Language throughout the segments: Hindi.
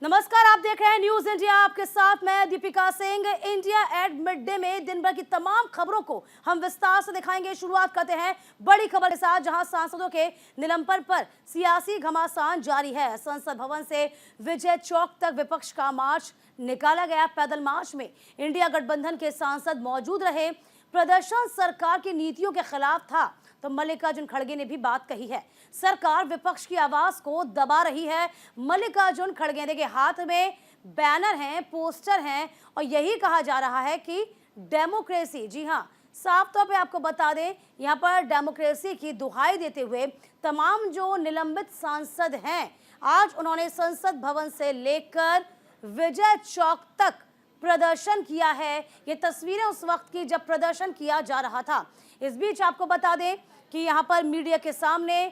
नमस्कार, आप देख रहे हैं न्यूज इंडिया। आपके साथ मैं Deepika Singh. India at mid day में दिन भर की तमाम खबरों को हम विस्तार से दिखाएंगे। शुरुआत करते हैं बड़ी खबर के साथ, जहां सांसदों के निलंबन पर सियासी घमासान जारी है। संसद भवन से विजय चौक तक विपक्ष का मार्च निकाला गया। पैदल मार्च में इंडिया गठबंधन के सांसद मौजूद रहे। प्रदर्शन सरकार की नीतियों के खिलाफ था, तो मल्लिकार्जुन खड़गे ने भी बात कही है। सरकार विपक्ष की आवाज को दबा रही है। मल्लिकार्जुन खड़गे के हाथ में बैनर हैं, पोस्टर हैं, और यही कहा जा रहा है कि डेमोक्रेसी, जी हां, साफ तौर पे आपको बता दें, यहां पर डेमोक्रेसी की दुहाई देते हुए तमाम जो निलंबित सांसद हैं, आज उन्होंने संसद भवन से लेकर विजय चौक तक प्रदर्शन किया है। ये तस्वीरें उस वक्त की जब प्रदर्शन किया जा रहा था। इस बीच आपको बता दें कि यहां पर मीडिया के सामने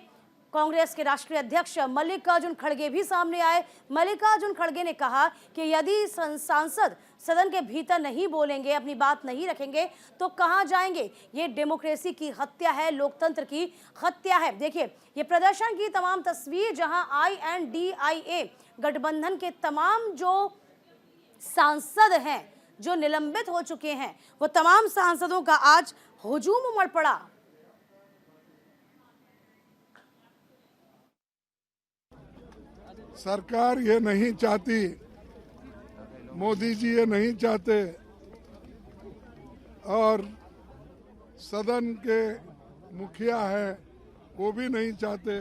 कांग्रेस के राष्ट्रीय अध्यक्ष मल्लिकार्जुन खड़गे भी सामने आए। मल्लिकार्जुन खड़गे ने कहा कि यदि सांसद सदन के भीतर नहीं बोलेंगे, अपनी बात नहीं रखेंगे, तो कहां जाएंगे। ये डेमोक्रेसी की हत्या है, लोकतंत्र की हत्या है। देखिए, ये प्रदर्शन की तमाम तस्वीर, जहां INDIA गठबंधन के तमाम जो सांसद हैं, जो निलंबित हो चुके हैं, वो तमाम सांसदों का आज हुजूम उमड़ पड़ा। सरकार ये नहीं चाहती, मोदी जी ये नहीं चाहते, और सदन के मुखिया है वो भी नहीं चाहते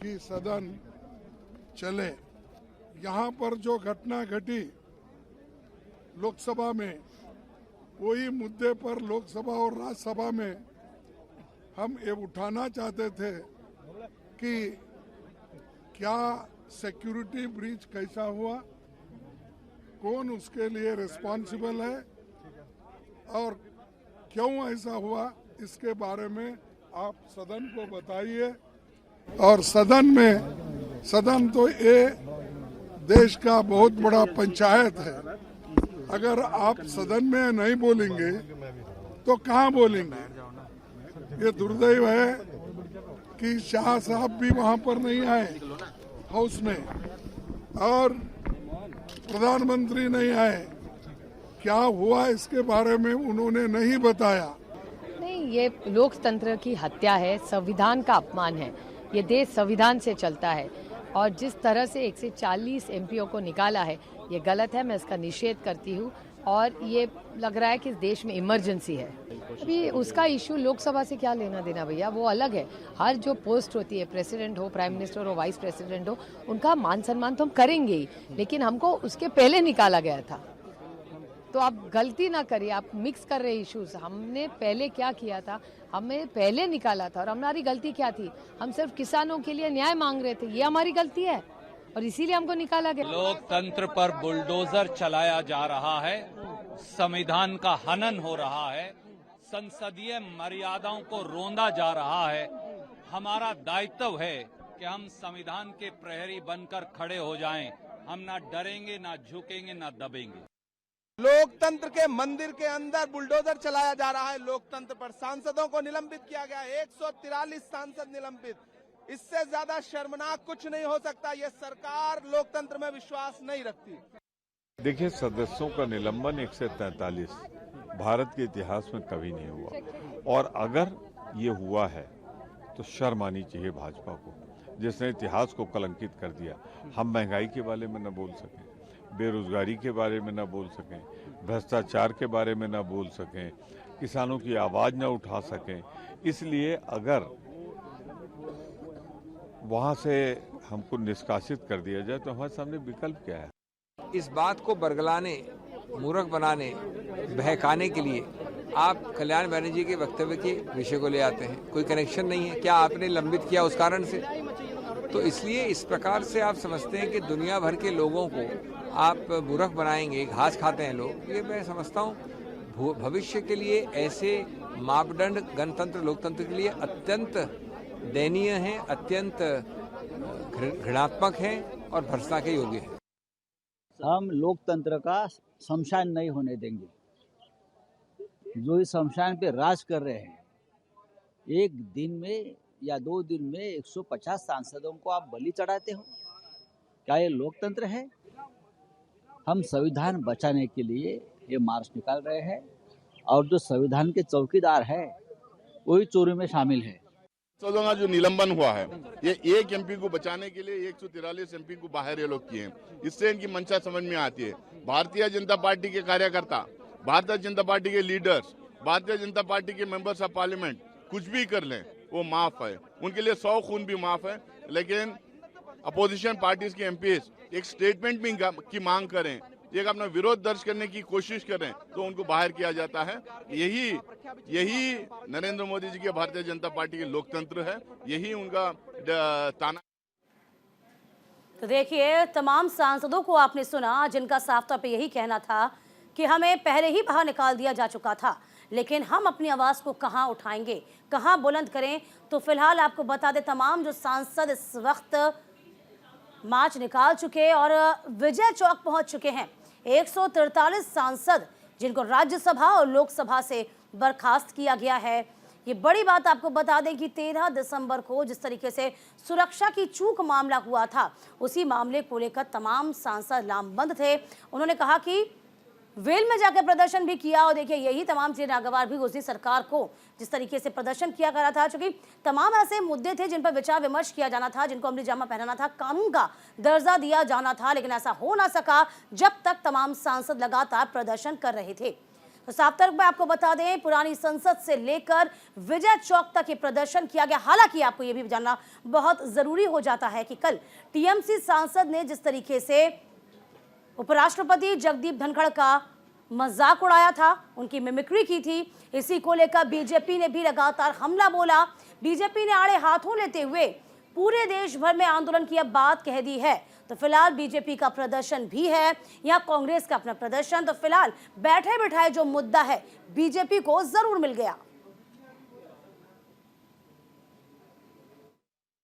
कि सदन चले। यहाँ पर जो घटना घटी लोकसभा में, वही मुद्दे पर लोकसभा और राज्यसभा में हम ये उठाना चाहते थे कि क्या सिक्योरिटी ब्रीच कैसा हुआ, कौन उसके लिए रिस्पॉन्सिबल है और क्यों ऐसा हुआ, इसके बारे में आप सदन को बताइए। और सदन तो ये देश का बहुत बड़ा पंचायत है। अगर आप सदन में नहीं बोलेंगे तो कहाँ बोलेंगे। ये दुर्दैव है कि शाह साहब भी वहां पर नहीं आए हाउस में, और प्रधानमंत्री नहीं आए। क्या हुआ इसके बारे में उन्होंने नहीं बताया। नहीं, ये लोकतंत्र की हत्या है, संविधान का अपमान है। ये देश संविधान से चलता है, और जिस तरह से 140 MPओ को निकाला है, ये गलत है। मैं इसका निषेध करती हूँ, और ये लग रहा है कि इस देश में इमरजेंसी है। अभी उसका इशू लोकसभा से क्या लेना देना भैया, वो अलग है। हर जो पोस्ट होती है, प्रेसिडेंट हो, प्राइम मिनिस्टर हो, वाइस प्रेसिडेंट हो, उनका मान सम्मान तो हम करेंगे ही, लेकिन हमको उसके पहले निकाला गया था। तो आप गलती ना करिए, आप मिक्स कर रहे इश्यूज। हमने पहले क्या किया था, हमें पहले निकाला था, और हमारी गलती क्या थी, हम सिर्फ किसानों के लिए न्याय मांग रहे थे, ये हमारी गलती है, और इसीलिए हमको निकाला गया। लोकतंत्र पर बुलडोजर चलाया जा रहा है, संविधान का हनन हो रहा है, संसदीय मर्यादाओं को रोंदा जा रहा है। हमारा दायित्व है कि हम संविधान के प्रहरी बनकर खड़े हो जाएं। हम ना डरेंगे, ना झुकेंगे, ना दबेंगे। लोकतंत्र के मंदिर के अंदर बुलडोजर चलाया जा रहा है। लोकतंत्र पर सांसदों को निलंबित किया गया, 143 सांसद निलंबित। इससे ज्यादा शर्मनाक कुछ नहीं हो सकता। ये सरकार लोकतंत्र में विश्वास नहीं रखती। देखिए, सदस्यों का निलंबन 143 भारत के इतिहास में कभी नहीं हुआ, और अगर ये हुआ है तो शर्म आनी चाहिए भाजपा को, जिसने इतिहास को कलंकित कर दिया। हम महंगाई के बारे में न बोल सकें, बेरोजगारी के बारे में न बोल सकें, भ्रष्टाचार के बारे में न बोल सकें, किसानों की आवाज न उठा सकें। इसलिए अगर वहां से हमको निष्कासित कर दिया जाए तो हमारे सामने विकल्प क्या है। इस बात को बरगलाने, मूर्ख बनाने, बहकाने के लिए आप कल्याण बनर्जी के वक्तव्य के विषय को ले आते हैं। कोई कनेक्शन नहीं है। क्या आपने लंबित किया उस कारण से? तो इसलिए इस प्रकार से आप समझते हैं कि दुनिया भर के लोगों को आप मूर्ख बनाएंगे, घास खाते हैं लोग। ये मैं समझता हूँ भविष्य के लिए ऐसे मापदंड गणतंत्र, लोकतंत्र के लिए अत्यंत दयनीय हैं, अत्यंत घृणात्मक हैं और भर्त्सना के योग्य हैं। हम लोकतंत्र का शमशान नहीं होने देंगे। जो इस शमशान पे राज कर रहे हैं, एक दिन में या 2 दिन में 150 सांसदों को आप बलि चढ़ाते हो। क्या ये लोकतंत्र है? हम संविधान बचाने के लिए ये मार्च निकाल रहे हैं और जो संविधान के चौकीदार है वही चोरी में शामिल है। सांसदों का जो निलंबन हुआ है, ये एक एमपी को बचाने के लिए 143 एमपी को बाहर ये लोग किए हैं। इससे इनकी मंशा समझ में आती है। भारतीय जनता पार्टी के कार्यकर्ता, भारतीय जनता पार्टी के लीडर्स, भारतीय जनता पार्टी के मेंबर्स ऑफ पार्लियामेंट कुछ भी कर लें वो माफ है, उनके लिए 100 खून भी माफ है। लेकिन अपोजिशन पार्टीज के एमपीज एक स्टेटमेंट भी की मांग करें, एक अपना विरोध दर्ज करने की कोशिश करें तो उनको बाहर किया जाता है। यही नरेंद्र मोदी जी के भारतीय जनता पार्टी के लोकतंत्र है, यही उनका ताना। तो देखिए, तमाम सांसदों को आपने सुना जिनका साफ तौर पे यही कहना था कि हमें पहले ही बाहर निकाल दिया जा चुका था, लेकिन हम अपनी आवाज़ को कहां उठाएंगे, कहां बुलंद करें। तो फिलहाल आपको बता दें, तमाम जो सांसद इस वक्त मार्च निकाल चुके और विजय चौक पहुंच चुके हैं। 143 सांसद जिनको राज्यसभा और लोकसभा से बर्खास्त किया गया है। ये बड़ी बात आपको बता दें कि 13 दिसंबर को जिस तरीके से सुरक्षा की चूक मामला हुआ था, उसी मामले को लेकर तमाम सांसद लामबंद थे। उन्होंने कहा कि वेल में जाकर प्रदर्शन भी किया और देखिए यही तमाम चीजें नागवार भी उसी सरकार को जिस तरीके से प्रदर्शन किया गया था, क्योंकि तमाम ऐसे मुद्दे थे जिन पर विचार विमर्श किया जाना था, जिनको अमली जामा पहनाना था, कानून का दर्जा दिया जाना था, लेकिन ऐसा हो ना सका जब तक तमाम सांसद लगातार प्रदर्शन कर रहे थे। तो साफ तौर पर आपको बता दें, पुरानी संसद से लेकर विजय चौक तक ये प्रदर्शन किया गया। हालांकि आपको ये भी जानना बहुत जरूरी हो जाता है कि कल टीएमसी सांसद ने जिस तरीके से उपराष्ट्रपति जगदीप धनखड़ का मजाक उड़ाया था, उनकी मिमिक्री की थी, इसी को लेकर बीजेपी ने भी लगातार हमला बोला। बीजेपी ने आड़े हाथों लेते हुए पूरे देश भर में आंदोलन की अब बात कह दी है। तो फिलहाल बीजेपी का प्रदर्शन भी है, या कांग्रेस का अपना प्रदर्शन। तो फिलहाल बैठे बिठाए जो मुद्दा है बीजेपी को जरूर मिल गया।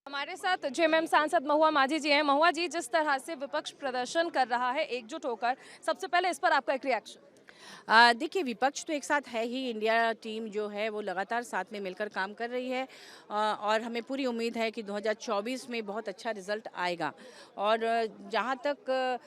हमारे साथ जेएमएम सांसद महुआ माझी जी हैं। महुआ जी, जिस तरह से विपक्ष प्रदर्शन कर रहा है एकजुट होकर, सबसे पहले इस पर आपका एक रिएक्शन? देखिए, विपक्ष तो एक साथ है ही। इंडिया टीम जो है वो लगातार साथ में मिलकर काम कर रही है और हमें पूरी उम्मीद है कि 2024 में बहुत अच्छा रिजल्ट आएगा। और जहाँ तक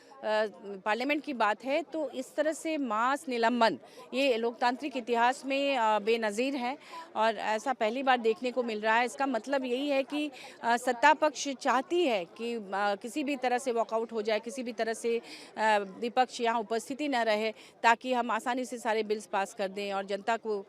पार्लियामेंट की बात है, तो इस तरह से मास निलंबन ये लोकतांत्रिक इतिहास में बेनज़ीर है और ऐसा पहली बार देखने को मिल रहा है। इसका मतलब यही है कि सत्ता पक्ष चाहती है कि किसी भी तरह से वॉकआउट हो जाए, किसी भी तरह से विपक्ष यहाँ उपस्थिति न रहे, ताकि हम आसानी से सारे बिल्स पास कर दें और जनता को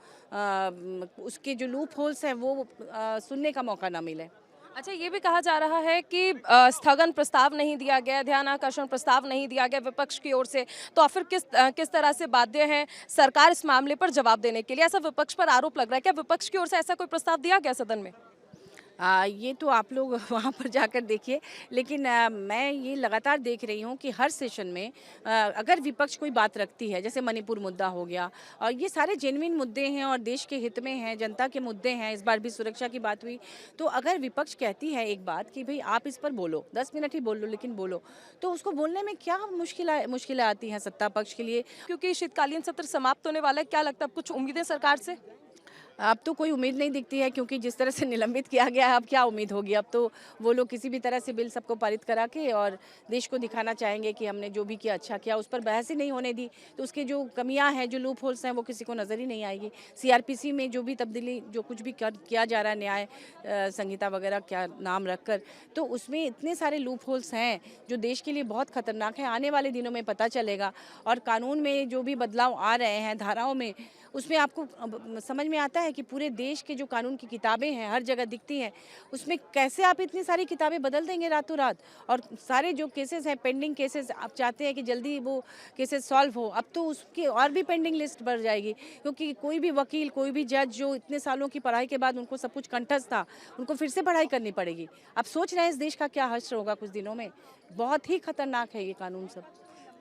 उसके जो लूप होल्स हैं वो सुनने का मौका ना मिले। अच्छा, ये भी कहा जा रहा है कि स्थगन प्रस्ताव नहीं दिया गया, ध्यान आकर्षण प्रस्ताव नहीं दिया गया विपक्ष की ओर से, तो फिर किस तरह से बाध्य है सरकार इस मामले पर जवाब देने के लिए? ऐसा विपक्ष पर आरोप लग रहा है। क्या विपक्ष की ओर से ऐसा कोई प्रस्ताव दिया गया सदन में? ये तो आप लोग वहाँ पर जाकर देखिए, लेकिन मैं ये लगातार देख रही हूँ कि हर सेशन में अगर विपक्ष कोई बात रखती है, जैसे मणिपुर मुद्दा हो गया, और ये सारे जेन्युइन मुद्दे हैं और देश के हित में हैं, जनता के मुद्दे हैं, इस बार भी सुरक्षा की बात हुई, तो अगर विपक्ष कहती है एक बात कि भाई आप इस पर बोलो, 10 मिनट ही बोल लो लेकिन बोलो, तो उसको बोलने में क्या मुश्किलें आती हैं सत्ता पक्ष के लिए? क्योंकि शीतकालीन सत्र समाप्त होने वाला है, क्या लगता है, कुछ उम्मीदें सरकार से? अब तो कोई उम्मीद नहीं दिखती है, क्योंकि जिस तरह से निलंबित किया गया है अब क्या उम्मीद होगी? अब तो वो लोग किसी भी तरह से बिल सबको पारित करा के और देश को दिखाना चाहेंगे कि हमने जो भी किया अच्छा किया, उस पर बहस ही नहीं होने दी, तो उसके जो कमियां हैं, जो लूप होल्स हैं, वो किसी को नज़र ही नहीं आएगी। सीआरपीसी में जो भी तब्दीली, जो कुछ भी किया जा रहा है, न्याय संहिता वगैरह क्या नाम रखकर, तो उसमें इतने सारे लूप होल्स हैं जो देश के लिए बहुत खतरनाक है। आने वाले दिनों में पता चलेगा, और कानून में जो भी बदलाव आ रहे हैं धाराओं में, उसमें आपको समझ में आता है कि पूरे देश के जो कानून की किताबें हैं हर जगह दिखती हैं, उसमें कैसे आप इतनी सारी किताबें बदल देंगे रातों रात? और सारे जो केसेस हैं, पेंडिंग केसेस, आप चाहते हैं कि जल्दी वो केसेस सॉल्व हो, अब तो उसकी और भी पेंडिंग लिस्ट बढ़ जाएगी, क्योंकि कोई भी वकील, कोई भी जज जो इतने सालों की पढ़ाई के बाद उनको सब कुछ कंठस्थ था, उनको फिर से पढ़ाई करनी पड़ेगी। अब सोच रहे हैं इस देश का क्या हश्र होगा कुछ दिनों में। बहुत ही खतरनाक है ये कानून सब।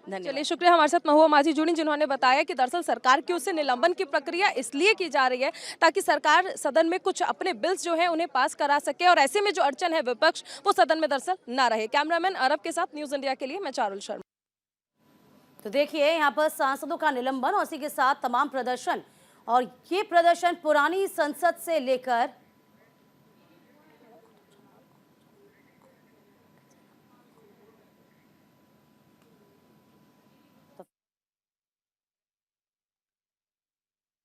चलिए, शुक्रिया। हमारे साथ महुआ माझी जुड़ी, जिन्होंने बताया कि दरअसल सरकार की ओर से निलंबन की प्रक्रिया इसलिए की जा रही है ताकि सरकार सदन में कुछ अपने बिल्स जो है उन्हें पास करा सके, और ऐसे में जो अड़चन है विपक्ष, वो सदन में दरअसल ना रहे। कैमरामैन अरब के साथ न्यूज़ इंडिया के लिए मैं चारुल शर्मा। तो देखिए, यहाँ पर सांसदों का निलंबन और उसी के साथ तमाम प्रदर्शन, और ये प्रदर्शन पुरानी संसद से लेकर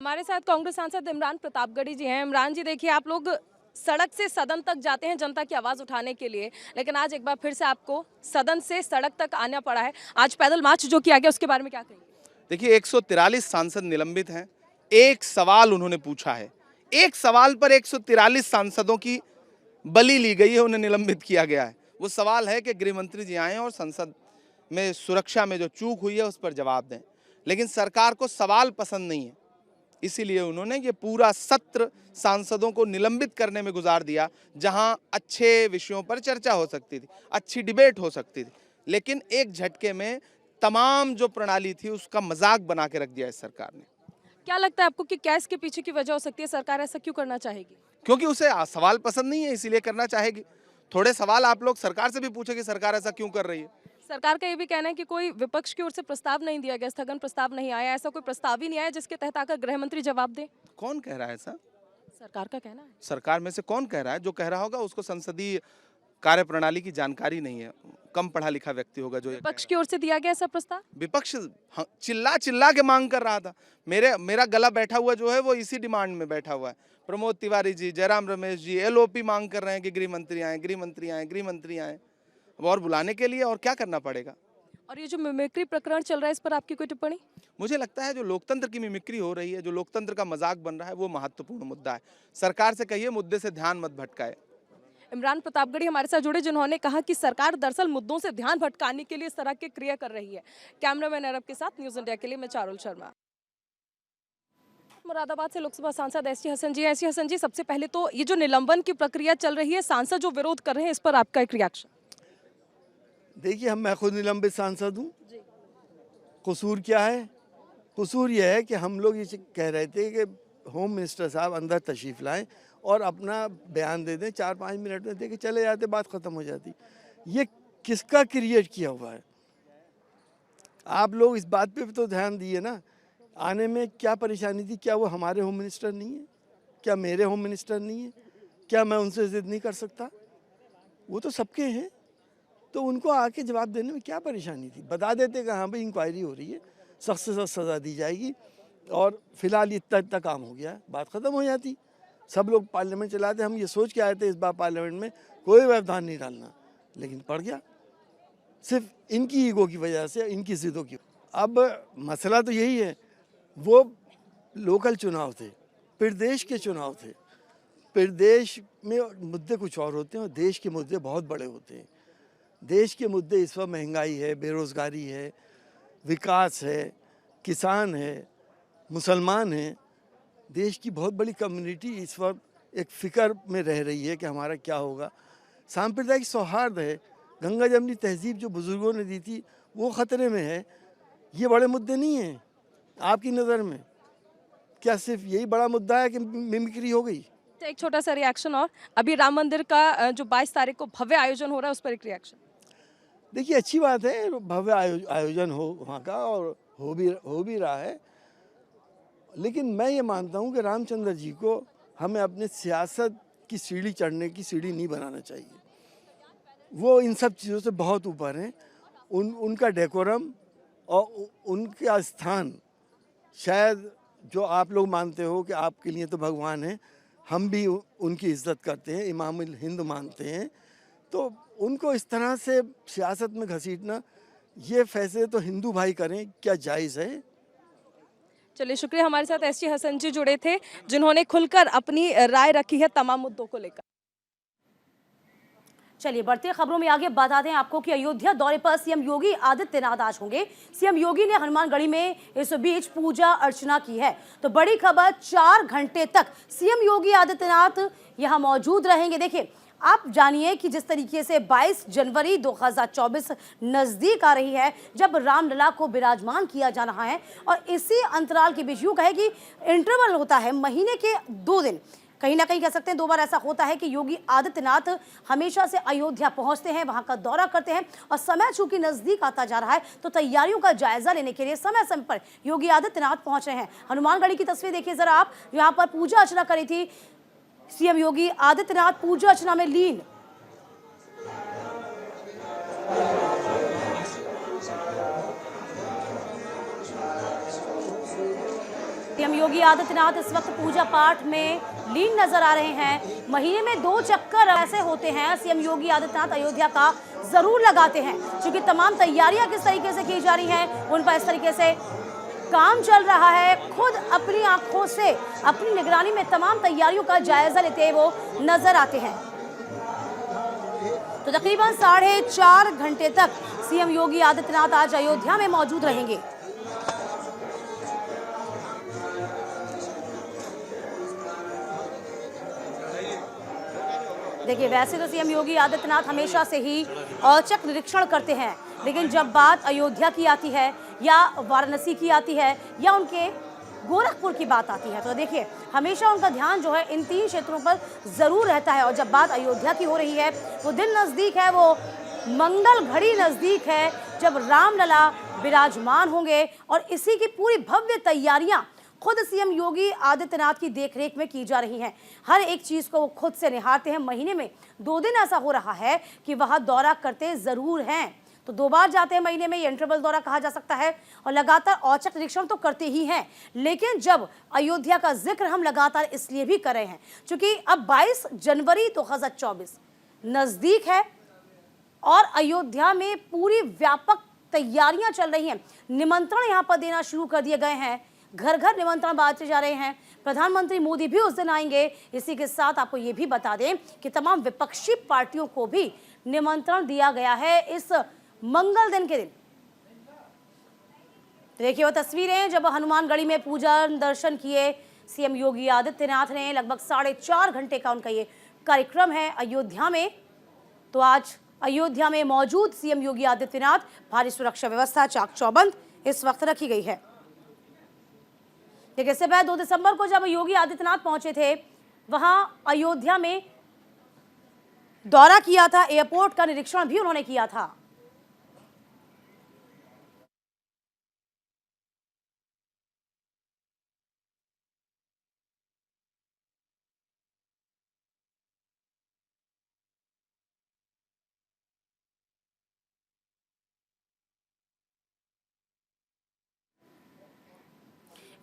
हमारे साथ कांग्रेस सांसद इमरान प्रतापगढ़ी जी हैं। इमरान जी, देखिए, आप लोग सड़क से सदन तक जाते हैं जनता की आवाज उठाने के लिए, लेकिन आज एक बार फिर से आपको सदन से सड़क तक आना पड़ा है। आज पैदल मार्च जो किया गया उसके बारे में क्या कहेंगे? देखिए, 143 सांसद निलंबित हैं। एक सवाल उन्होंने पूछा है, एक सवाल पर 143 सांसदों की बलि ली गई है, उन्हें निलंबित किया गया है। वो सवाल है कि गृह मंत्री जी आए और संसद में सुरक्षा में जो चूक हुई है उस पर जवाब दें। लेकिन सरकार को सवाल पसंद नहीं है, इसीलिए उन्होंने ये पूरा सत्र सांसदों को निलंबित करने में गुजार दिया, जहां अच्छे विषयों पर चर्चा हो सकती थी, अच्छी डिबेट हो सकती थी, लेकिन एक झटके में तमाम जो प्रणाली थी उसका मजाक बना के रख दिया इस सरकार ने। क्या लगता है आपको कि क्या इसके पीछे की वजह हो सकती है? सरकार ऐसा क्यों करना चाहेगी? क्योंकि उसे सवाल पसंद नहीं है, इसीलिए करना चाहेगी। थोड़े सवाल आप लोग सरकार से भी पूछे कि सरकार ऐसा क्यों कर रही है। सरकार का ये भी कहना है कि कोई विपक्ष की ओर से प्रस्ताव नहीं दिया गया, स्थगन प्रस्ताव नहीं आया, ऐसा कोई प्रस्ताव ही नहीं आया जिसके तहत आकर गृह मंत्री जवाब दे। कौन कह रहा है ऐसा? सरकार का कहना है। सरकार में से कौन कह रहा है? जो कह रहा होगा उसको संसदीय कार्य प्रणाली की जानकारी नहीं है, कम पढ़ा लिखा व्यक्ति होगा जो। विपक्ष की ओर से दिया गया ऐसा प्रस्ताव? विपक्ष चिल्ला चिल्ला के मांग कर रहा था। मेरा गला बैठा हुआ जो है वो इसी डिमांड में बैठा हुआ है। प्रमोद तिवारी जी, जयराम रमेश जी एलओपी मांग कर रहे हैं कि गृह मंत्री आए, गृह मंत्री आए, गृह मंत्री आए। अब और बुलाने के लिए और क्या करना पड़ेगा? और ये जो मिमिक्री प्रकरण चल रहा है, इस पर आपकी कोई टिप्पणी? मुझे लगता है जो लोकतंत्र की मिमिक्री हो रही है, जो लोकतंत्र का मजाक बन रहा है, वो महत्वपूर्ण मुद्दा है। सरकार से कहिए मुद्दे से ध्यान मत भटकाए। इमरान प्रतापगढ़ी हमारे साथ जुड़े, जिन्होंने कहा कि सरकार दरअसल मुद्दों से ध्यान भटकाने के लिए इस तरह की क्रिया कर रही है। कैमरामैन अरब के साथ न्यूज़ इंडिया के लिए मैं चारुल शर्मा। मुरादाबाद से लोकसभा सांसद एसटी हसन जी। एसटी हसन जी, सबसे पहले तो ये जो निलंबन की प्रक्रिया चल रही है, सांसद जो विरोध कर रहे हैं, इस पर आपका एक रिएक्शन? देखिए, मैं खुद निलंबित सांसद हूँ। कसूर क्या है? कसूर यह है कि हम लोग ये कह रहे थे कि होम मिनिस्टर साहब अंदर तशरीफ लाएं और अपना बयान दे दें, 4-5 मिनट में दे के चले जाते, बात ख़त्म हो जाती। ये किसका क्रिएट किया हुआ है? आप लोग इस बात पे भी तो ध्यान दिए ना। आने में क्या परेशानी थी? क्या वो हमारे होम मिनिस्टर नहीं है? क्या मेरे होम मिनिस्टर नहीं है? क्या मैं उनसे जिद नहीं कर सकता? वो तो सबके हैं, तो उनको आके जवाब देने में क्या परेशानी थी? बता देते कि हाँ भाई इंक्वायरी हो रही है, सख्त से सख्त सज़ा दी जाएगी और फिलहाल इतना काम हो गया, बात ख़त्म हो जाती। सब लोग पार्लियामेंट चलाते, हम ये सोच के आए थे इस बार पार्लियामेंट में कोई व्यवधान नहीं डालना, लेकिन पड़ गया सिर्फ इनकी ईगो की वजह से, इनकी जिद्दों की। अब मसला तो यही है, वो लोकल चुनाव थे, प्रदेश के चुनाव थे। प्रदेश में मुद्दे कुछ और होते हैं और देश के मुद्दे बहुत बड़े होते हैं। देश के मुद्दे इस वक्त महंगाई है, बेरोज़गारी है, विकास है, किसान है, मुसलमान हैं। देश की बहुत बड़ी कम्युनिटी इस वक्त एक फ़िक्र में रह रही है कि हमारा क्या होगा। सांप्रदायिक सौहार्द है, गंगा जमनी तहजीब जो बुज़ुर्गों ने दी थी वो ख़तरे में है। ये बड़े मुद्दे नहीं हैं आपकी नज़र में? क्या सिर्फ यही बड़ा मुद्दा है कि मिमिक्री हो गई? एक छोटा सा रिएक्शन और, अभी राम मंदिर का जो 22 तारीख को भव्य आयोजन हो रहा है, उस पर एक रिएक्शन। देखिए, अच्छी बात है, भव्य आयोजन हो वहाँ का, और हो भी रहा है, लेकिन मैं ये मानता हूँ कि रामचंद्र जी को हमें अपने सियासत की सीढ़ी चढ़ने की सीढ़ी नहीं बनाना चाहिए। वो इन सब चीज़ों से बहुत ऊपर हैं। उनका डेकोरम और उनका स्थान, शायद जो आप लोग मानते हो कि आपके लिए तो भगवान हैं, हम भी उनकी इज्जत करते हैं, इमामुल हिंद मानते हैं, तो उनको इस तरह से सियासत में घसीटना, ये फैसले तो हिंदू भाई करें, क्या जायज़ है? चलिए, शुक्रिया। हमारे साथ एसटी हसन जी जुड़े थे, जिन्होंने खुलकर अपनी राय रखी है तमाम मुद्दों को लेकर। चलिए, बढ़ते खबरों में आगे बता दें आपको कि अयोध्या दौरे पर सीएम योगी आदित्यनाथ आज होंगे। सीएम योगी ने हनुमानगढ़ी में इस बीच पूजा अर्चना की है। तो बड़ी खबर, 4 घंटे तक सीएम योगी आदित्यनाथ यहां मौजूद रहेंगे। देखिए, आप जानिए कि जिस तरीके से 22 जनवरी 2024 नजदीक आ रही है, जब रामलला को विराजमान किया जा रहा है, और इसी अंतराल के बीच यूं कहे कि इंटरवल होता है महीने के 2 दिन, कहीं ना कहीं कह सकते हैं 2 बार ऐसा होता है कि योगी आदित्यनाथ हमेशा से अयोध्या पहुंचते हैं, वहां का दौरा करते हैं, और समय चूंकि नजदीक आता जा रहा है तो तैयारियों का जायजा लेने के लिए समय समय पर योगी आदित्यनाथ पहुंच रहे हैं। हनुमानगढ़ी की तस्वीर देखिए जरा आप, यहाँ पर पूजा अर्चना करी थी सीएम योगी आदित्यनाथ, पूजा अर्चना में लीन। सीएम योगी आदित्यनाथ इस वक्त पूजा पाठ में लीन नजर आ रहे हैं। महीने में 2 चक्कर ऐसे होते हैं सीएम योगी आदित्यनाथ अयोध्या का जरूर लगाते हैं, क्योंकि तमाम तैयारियां किस तरीके से की जा रही हैं उन पर इस तरीके से काम चल रहा है। खुद अपनी आंखों से अपनी निगरानी में तमाम तैयारियों का जायजा लेते वो नजर आते हैं। तो तकरीबन 4.5 घंटे तक सीएम योगी आदित्यनाथ आज अयोध्या में मौजूद रहेंगे। देखिए, वैसे तो सीएम योगी आदित्यनाथ हमेशा से ही औचक निरीक्षण करते हैं, लेकिन जब बात अयोध्या की आती है या वाराणसी की आती है या उनके गोरखपुर की बात आती है, तो देखिए हमेशा उनका ध्यान जो है इन 3 क्षेत्रों पर जरूर रहता है। और जब बात अयोध्या की हो रही है, वो दिन नजदीक है, वो मंगल घड़ी नजदीक है जब रामलला विराजमान होंगे और इसी की पूरी भव्य तैयारियां खुद सीएम योगी आदित्यनाथ की देखरेख में की जा रही हैं। हर एक चीज को वो खुद से निहारते हैं। महीने में 2 दिन ऐसा हो रहा है कि वहां दौरा करते जरूर हैं, तो 2 बार जाते हैं महीने में, ये इंटरवल दौरा कहा जा सकता है। और लगातार औचक निरीक्षण तो करते ही हैं, लेकिन जब अयोध्या का जिक्र हम लगातार इसलिए भी कर रहे हैं क्योंकि अब 22 जनवरी 2024 नजदीक है और अयोध्या में पूरी व्यापक तैयारियां चल रही हैं। निमंत्रण यहां पर देना शुरू कर दिए गए हैं, घर घर निमंत्रण बांटे जा रहे हैं। प्रधानमंत्री मोदी भी उस दिन आएंगे। इसी के साथ आपको ये भी बता दें कि तमाम विपक्षी पार्टियों को भी निमंत्रण दिया गया है इस मंगल दिन के दिन। देखिए वो तस्वीरें जब हनुमानगढ़ी में पूजा दर्शन किए सीएम योगी आदित्यनाथ ने। लगभग 4.5 घंटे का उनका ये कार्यक्रम है अयोध्या में। तो आज अयोध्या में मौजूद सीएम योगी आदित्यनाथ, भारी सुरक्षा व्यवस्था चाक चौबंद इस वक्त रखी गई है। देखिए, इससे पहले 2 दिसंबर को जब योगी आदित्यनाथ पहुंचे थे, वहां अयोध्या में दौरा किया था, एयरपोर्ट का निरीक्षण भी उन्होंने किया था।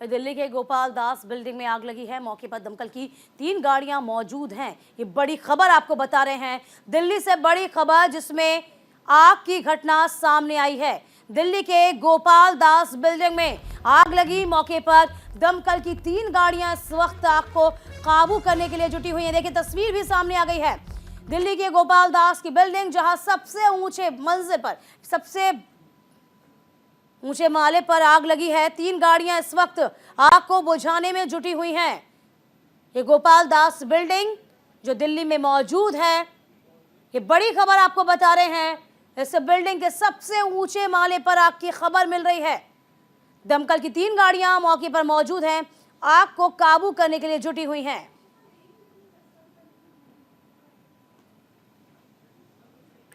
दिल्ली के गोपाल दास बिल्डिंग में आग लगी है। मौके पर दमकल की 3 गाड़ियां मौजूद हैं। ये बड़ी खबर आपको बता रहे हैं, दिल्ली से बड़ी खबर जिसमें आग की घटना सामने आई है। दिल्ली के गोपाल दास बिल्डिंग में आग लगी। मौके पर दमकल की 3 गाड़ियां इस वक्त आग को काबू करने के लिए जुटी हुई हैं। देखिए, तस्वीर भी सामने आ गई है। दिल्ली के गोपाल दास की बिल्डिंग, जहां सबसे ऊंचे मंजिल पर, सबसे ऊंचे माले पर आग लगी है। 3 गाड़ियां इस वक्त आग को बुझाने में जुटी हुई हैं। ये गोपाल दास बिल्डिंग जो दिल्ली में मौजूद है, ये बड़ी खबर आपको बता रहे हैं। इस बिल्डिंग के सबसे ऊंचे माले पर आग की खबर मिल रही है। दमकल की 3 गाड़ियां मौके पर मौजूद हैं, आग को काबू करने के लिए जुटी हुई हैं।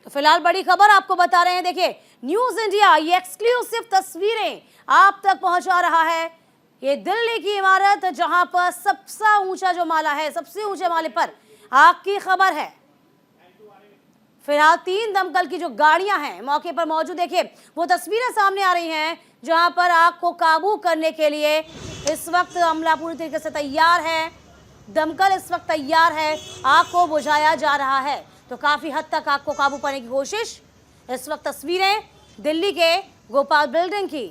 तो फिलहाल बड़ी खबर आपको बता रहे हैं। देखिए, न्यूज इंडिया ये एक्सक्लूसिव तस्वीरें आप तक पहुंचा रहा है। ये दिल्ली की इमारत जहां पर सबसे ऊंचा जो माला है, सबसे ऊंचे माले पर आग की खबर है। फिलहाल 3 दमकल की जो गाड़ियां हैं मौके पर मौजूद। देखिए, वो तस्वीरें सामने आ रही हैं जहां पर आग को काबू करने के लिए इस वक्त अमला पूरी तरीके से तैयार है। दमकल इस वक्त तैयार है, आग को बुझाया जा रहा है। तो काफी हद तक आग को काबू पाने की कोशिश। इस वक्त तस्वीरें दिल्ली के गोपाल बिल्डिंग की।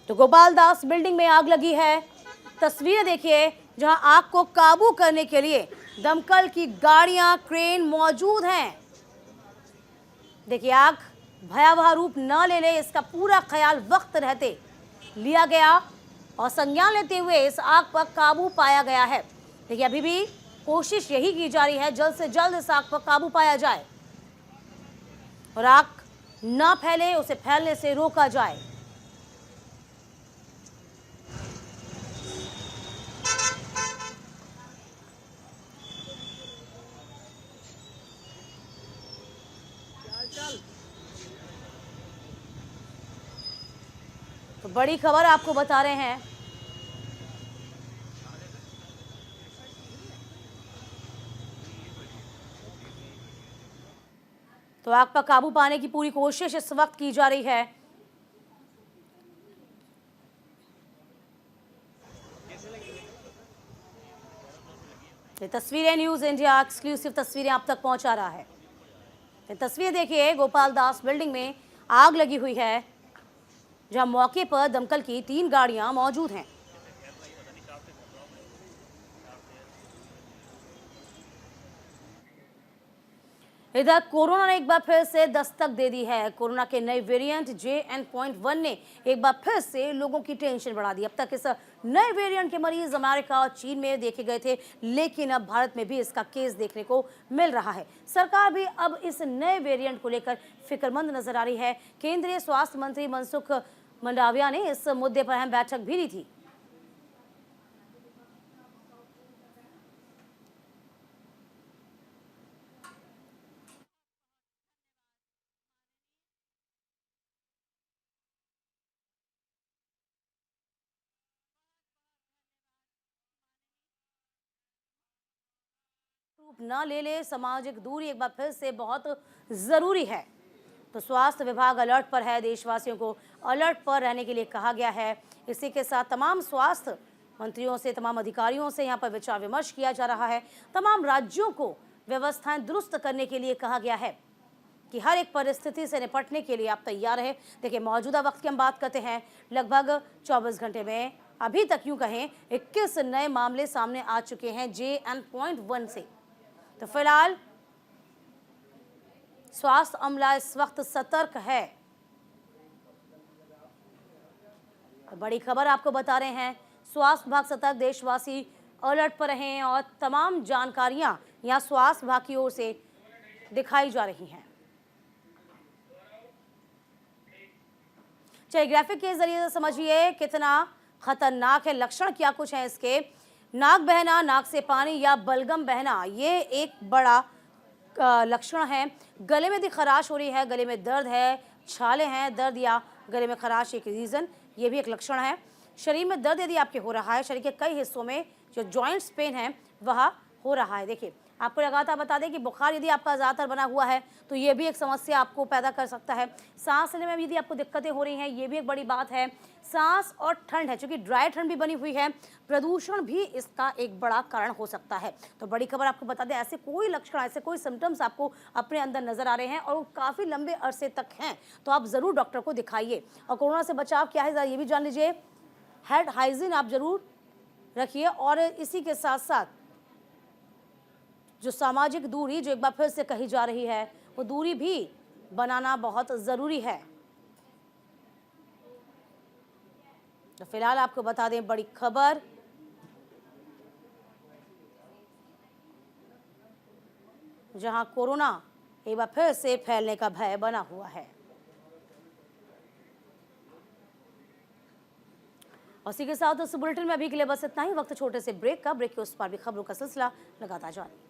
तो गोपाल दास बिल्डिंग में आग लगी है। तस्वीरें देखिए जहां आग को काबू करने के लिए दमकल की गाड़ियां, क्रेन मौजूद हैं। देखिए, आग भयावह रूप न ले ले, इसका पूरा ख्याल वक्त रहते लिया गया और संज्ञान लेते हुए इस आग पर काबू पाया गया है। देखिए, अभी भी कोशिश यही की जा रही है जल्द से जल्द इस आग पर काबू पाया जाए और आग न फैले, उसे फैलने से रोका जाए। तो बड़ी खबर आपको बता रहे हैं। तो आग पर काबू पाने की पूरी कोशिश इस वक्त की जा रही है। तस्वीरें न्यूज इंडिया एक्सक्लूसिव तस्वीरें आप तक पहुंचा रहा है। ये तस्वीरें देखिए, गोपाल दास बिल्डिंग में आग लगी हुई है, जहां मौके पर दमकल की 3 गाड़ियां मौजूद हैं। इधर कोरोना ने एक बार फिर से दस्तक दे दी है। कोरोना के नए वेरिएंट JN.1 ने एक बार फिर से लोगों की टेंशन बढ़ा दी। अब तक इस नए वेरिएंट के मरीज अमेरिका और चीन में देखे गए थे, लेकिन अब भारत में भी इसका केस देखने को मिल रहा है। सरकार भी अब इस नए वेरिएंट को लेकर फिक्रमंद नजर आ रही है। केंद्रीय स्वास्थ्य मंत्री मनसुख मंडाविया ने इस मुद्दे पर अहम बैठक भी ली थी। न ले ले, सामाजिक दूरी एक बार फिर से बहुत जरूरी है। तो स्वास्थ्य विभाग अलर्ट पर है, देशवासियों को अलर्ट पर रहने के लिए कहा गया है। इसी के साथ तमाम स्वास्थ्य मंत्रियों से, तमाम अधिकारियों से यहाँ पर विचार विमर्श किया जा रहा है। तमाम राज्यों को व्यवस्थाएं दुरुस्त करने के लिए कहा गया है कि हर एक परिस्थिति से निपटने के लिए आप तैयार रहे। देखिए, मौजूदा वक्त की हम बात करते हैं, लगभग 24 घंटे में अभी तक यूं कहें 21 नए मामले सामने आ चुके हैं JN.1 से। तो फिलहाल स्वास्थ्य अमला इस वक्त सतर्क है। बड़ी खबर आपको बता रहे हैं, स्वास्थ्य विभाग सतर्क, देशवासी अलर्ट पर रहें और तमाम जानकारियां यहां स्वास्थ्य विभाग की ओर से दिखाई जा रही हैं। चलिए ग्राफिक के जरिए से समझिए कितना खतरनाक है, लक्षण क्या कुछ है इसके। नाक बहना, नाक से पानी या बलगम बहना, ये एक बड़ा लक्षण है। गले में यदि खराश हो रही है, गले में दर्द है, छाले हैं, दर्द या गले में खराश एक रीज़न, ये भी एक लक्षण है। शरीर में दर्द यदि आपके हो रहा है, शरीर के कई हिस्सों में जो जॉइंट्स पेन है वह हो रहा है। देखिए, आपको लगातार बता दें कि बुखार यदि आपका ज़्यादातर बना हुआ है तो ये भी एक समस्या आपको पैदा कर सकता है। सांस लेने में यदि आपको दिक्कतें हो रही हैं, ये भी एक बड़ी बात है। सांस और ठंड है, क्योंकि ड्राई ठंड भी बनी हुई है, प्रदूषण भी इसका एक बड़ा कारण हो सकता है। तो बड़ी खबर आपको बता दें, ऐसे कोई लक्षण, ऐसे कोई सिम्टम्स आपको अपने अंदर नजर आ रहे हैं और वो काफ़ी लंबे अरसे तक हैं, तो आप ज़रूर डॉक्टर को दिखाइए। और कोरोना से बचाव क्या है ये भी जान लीजिए। हैंड हाइजीन आप ज़रूर रखिए और इसी के साथ साथ जो सामाजिक दूरी जो एक बार फिर से कही जा रही है, वो दूरी भी बनाना बहुत ज़रूरी है। तो फिलहाल आपको बता दें बड़ी खबर, जहां कोरोना एक बार फिर से फैलने का भय बना हुआ है। और इसी के साथ उस बुलेटिन में अभी के लिए बस इतना ही। वक्त छोटे से ब्रेक का, ब्रेक के उस पार भी खबरों का सिलसिला लगातार जारी।